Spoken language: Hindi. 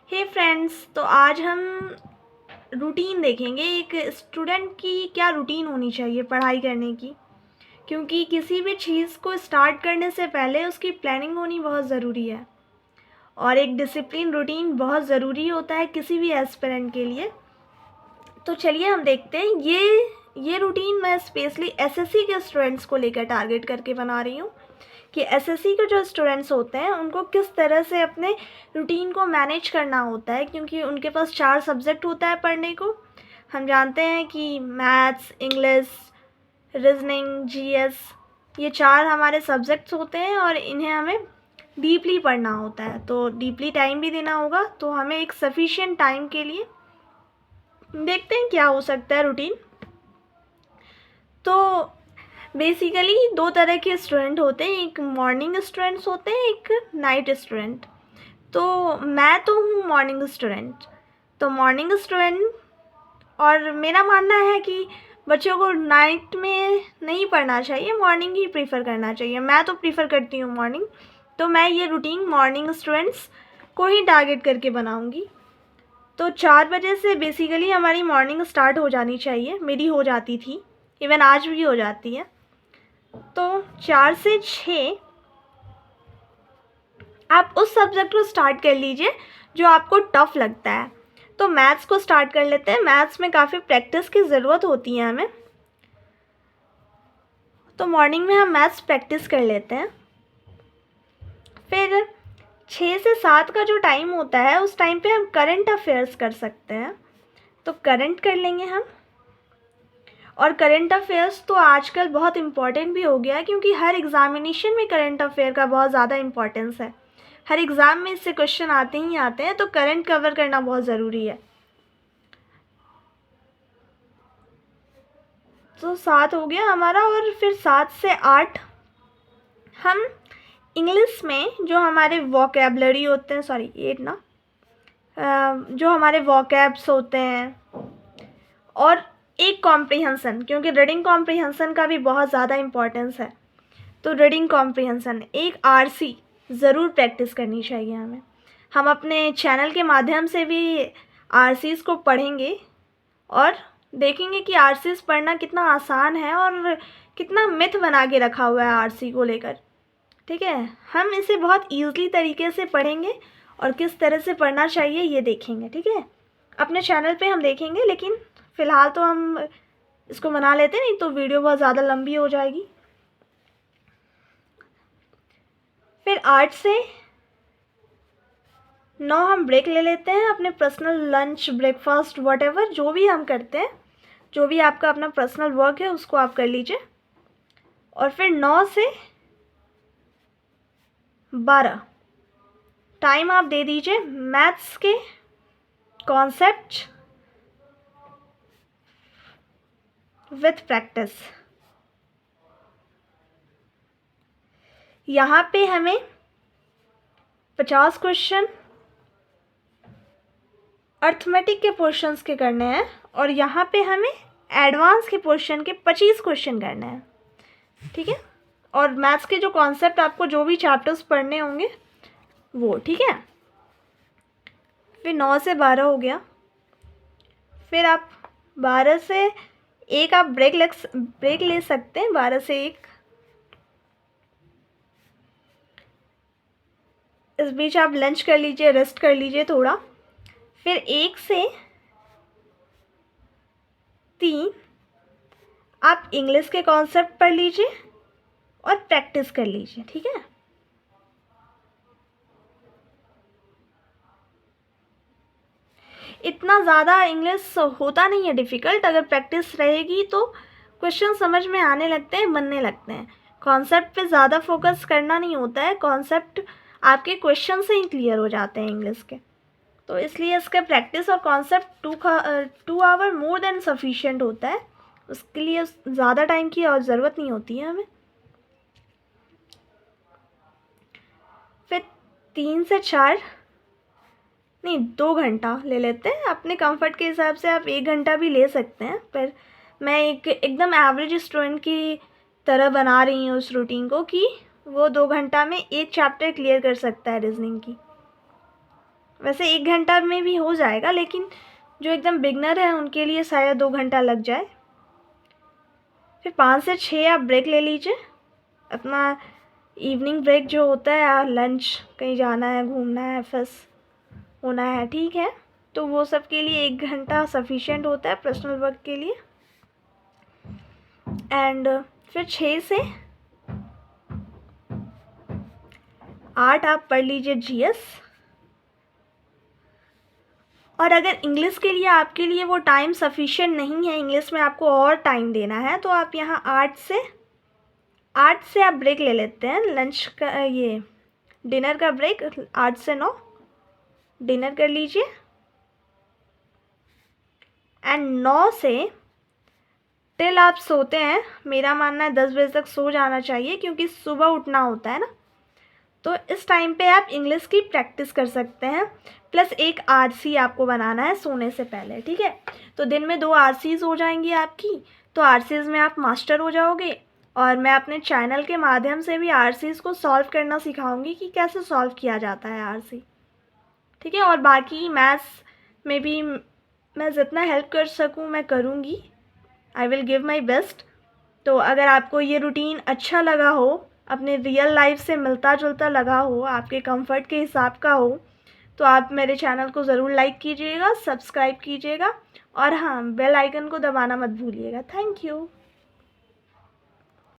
हे फ्रेंड्स, तो आज हम रूटीन देखेंगे। एक स्टूडेंट की क्या रूटीन होनी चाहिए पढ़ाई करने की, क्योंकि किसी भी चीज़ को स्टार्ट करने से पहले उसकी प्लानिंग होनी बहुत ज़रूरी है और एक डिसिप्लिन रूटीन बहुत ज़रूरी होता है किसी भी एस्पिरेंट के लिए। तो चलिए हम देखते हैं। ये रूटीन मैं स्पेशली एसएससी के स्टूडेंट्स को लेकर टारगेट करके बना रही हूँ कि एसएससी के जो स्टूडेंट्स होते हैं उनको किस तरह से अपने रूटीन को मैनेज करना होता है, क्योंकि उनके पास 4 सब्जेक्ट होता है पढ़ने को। हम जानते हैं कि मैथ्स, इंग्लिश, रीजनिंग, जीएस, ये 4 हमारे सब्जेक्ट्स होते हैं और इन्हें हमें डीपली पढ़ना होता है, तो डीपली टाइम भी देना होगा। तो हमें एक सफिशिएंट टाइम के लिए देखते हैं क्या हो सकता है रूटीन। तो बेसिकली 2 तरह के स्टूडेंट होते हैं, एक मॉर्निंग स्टूडेंट्स होते हैं, एक नाइट स्टूडेंट। तो मैं तो हूँ मॉर्निंग स्टूडेंट। तो मॉर्निंग स्टूडेंट, और मेरा मानना है कि बच्चों को नाइट में नहीं पढ़ना चाहिए, मॉर्निंग ही प्रीफर करना चाहिए। मैं तो प्रीफर करती हूँ मॉर्निंग। तो मैं ये रूटीन मॉर्निंग स्टूडेंट्स को ही टारगेट करके बनाऊँगी। तो 4 बजे से बेसिकली हमारी मॉर्निंग स्टार्ट हो जानी चाहिए। मेरी हो जाती थी, इवन आज भी हो जाती है। तो 4 से 6 आप उस सब्जेक्ट को स्टार्ट कर लीजिए जो आपको टफ़ लगता है। तो मैथ्स को स्टार्ट कर लेते हैं। मैथ्स में काफ़ी प्रैक्टिस की ज़रूरत होती है हमें, तो मॉर्निंग में हम मैथ्स प्रैक्टिस कर लेते हैं। फिर 6 से 7 का जो टाइम होता है उस टाइम पे हम करंट अफेयर्स कर सकते हैं, तो करंट कर लेंगे हम। और करंट अफेयर्स तो आजकल बहुत इम्पॉर्टेंट भी हो गया है, क्योंकि हर एग्ज़ामिनेशन में करंट अफेयर का बहुत ज़्यादा इम्पॉर्टेंस है। हर एग्ज़ाम में इससे क्वेश्चन आते ही आते हैं, तो करंट कवर करना बहुत ज़रूरी है। तो 7 हो गया हमारा। और फिर 7 से 8 हम इंग्लिश में जो हमारे वोकेबलरी होते हैं, सॉरी 8 ना, जो हमारे वोकैब्स होते हैं, और एक कॉम्प्रिहेंसन, क्योंकि रीडिंग कॉम्प्रिहेंसन का भी बहुत ज़्यादा इम्पोर्टेंस है। तो रीडिंग कॉम्प्रिहेंसन, एक आरसी ज़रूर प्रैक्टिस करनी चाहिए हमें। हम अपने चैनल के माध्यम से भी आरसीज़ को पढ़ेंगे और देखेंगे कि आरसीज़ पढ़ना कितना आसान है और कितना मिथ बना के रखा हुआ है आरसी को लेकर। ठीक है, हम इसे बहुत ईज़िली तरीके से पढ़ेंगे और किस तरह से पढ़ना चाहिए ये देखेंगे। ठीक है, अपने चैनल पे हम देखेंगे, लेकिन फ़िलहाल तो हम इसको बना लेते हैं, नहीं तो वीडियो बहुत ज़्यादा लंबी हो जाएगी। फिर 8 से 9 हम ब्रेक ले लेते हैं, अपने पर्सनल लंच, ब्रेकफास्ट, व्हाटएवर जो भी हम करते हैं, जो भी आपका अपना पर्सनल वर्क है उसको आप कर लीजिए। और फिर 9 से 12 टाइम आप दे दीजिए मैथ्स के कॉन्सेप्ट विथ प्रैक्टिस। यहाँ पे हमें 50 क्वेश्चन अर्थमेटिक के पोर्शंस के करने हैं और यहाँ पे हमें एडवांस के पोर्शन के 25 क्वेश्चन करने हैं। ठीक है, और मैथ्स के जो कॉन्सेप्ट आपको जो भी चैप्टर्स पढ़ने होंगे वो। ठीक है, फिर 9 से 12 हो गया। फिर आप 12 से 1 आप ब्रेक ले सकते हैं, 12 से 1। इस बीच आप लंच कर लीजिए, रेस्ट कर लीजिए थोड़ा। फिर 1 से 3 आप इंग्लिश के कॉन्सेप्ट पढ़ लीजिए और प्रैक्टिस कर लीजिए। ठीक है, इतना ज़्यादा इंग्लिश होता नहीं है डिफ़िकल्ट, अगर प्रैक्टिस रहेगी तो क्वेश्चन समझ में आने लगते हैं, बनने लगते हैं। कॉन्सेप्ट पे ज़्यादा फोकस करना नहीं होता है, कॉन्सेप्ट आपके क्वेश्चन से ही क्लियर हो जाते हैं इंग्लिश के। तो इसलिए इसका प्रैक्टिस और concept 2 hour more than sufficient होता है, उसके लिए ज़्यादा टाइम की और ज़रूरत नहीं होती है हमें। फिर 3 से 4 नहीं, 2 घंटा ले लेते हैं। अपने कंफर्ट के हिसाब से आप 1 घंटा भी ले सकते हैं, पर मैं एकदम एवरेज स्टूडेंट की तरह बना रही हूँ उस रूटीन को कि वो 2 घंटा में एक चैप्टर क्लियर कर सकता है रीजनिंग की। वैसे 1 घंटा में भी हो जाएगा, लेकिन जो एकदम बिगनर है उनके लिए शायद 2 घंटा लग जाए। फिर 5 से 6 आप ब्रेक ले लीजिए, अपना इवनिंग ब्रेक जो होता है, लंच, कहीं जाना है, घूमना है, फ्रेश होना है, ठीक है, तो वो सब के लिए 1 घंटा सफिशिएंट होता है पर्सनल वर्क के लिए। एंड फिर 6 से 8 आप पढ़ लीजिए जीएस। और अगर इंग्लिश के लिए आपके लिए वो टाइम सफिशिएंट नहीं है, इंग्लिश में आपको और टाइम देना है, तो आप यहाँ 8 से आप ब्रेक ले लेते हैं, लंच का, ये डिनर का ब्रेक 8 से 9 डिनर कर लीजिए। एंड 9 से टिल आप सोते हैं, मेरा मानना है 10 बजे तक सो जाना चाहिए, क्योंकि सुबह उठना होता है ना, तो इस टाइम पे आप इंग्लिश की प्रैक्टिस कर सकते हैं। प्लस एक आरसी आपको बनाना है सोने से पहले, ठीक है। तो दिन में 2 आरसीज़ हो जाएंगी आपकी, तो आरसीज़ में आप मास्टर हो जाओगे। और मैं अपने चैनल के माध्यम से भी आरसीज़ को सॉल्व करना सिखाऊंगी कि कैसे सॉल्व किया जाता है आरसी, ठीक है। और बाकी मैथ्स में भी मैं जितना हेल्प कर सकूं मैं करूंगी, I will give my best. तो अगर आपको ये रूटीन अच्छा लगा हो, अपने रियल लाइफ से मिलता जुलता लगा हो, आपके कंफर्ट के हिसाब का हो, तो आप मेरे चैनल को ज़रूर लाइक कीजिएगा, सब्सक्राइब कीजिएगा, और हाँ, बेल आइकन को दबाना मत भूलिएगा। Thank you.